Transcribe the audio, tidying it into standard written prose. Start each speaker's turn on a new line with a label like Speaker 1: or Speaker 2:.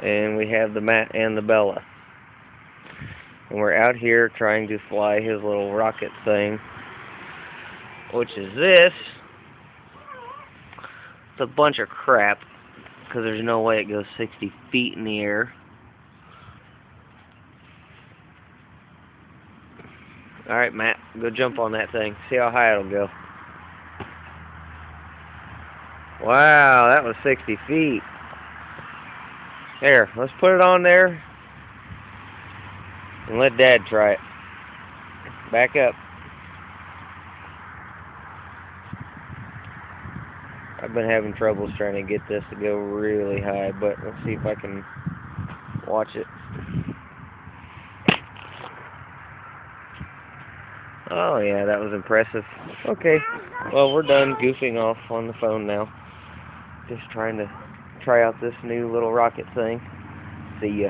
Speaker 1: and we have the Matt and the Bella. And we're out here trying to fly his little rocket thing, which is this. It's a bunch of crap, because there's no way it goes 60 feet in the air. Alright, Matt, go jump on that thing. See how high it'll go. Wow, that was 60 feet. There, let's put it on there and let Dad try it. Back up. I've been having troubles trying to get this to go really high, but let's see if I can watch it. Oh yeah, that was impressive. Okay, well we're done goofing off on the phone now. Just trying to try out this new little rocket thing. See ya.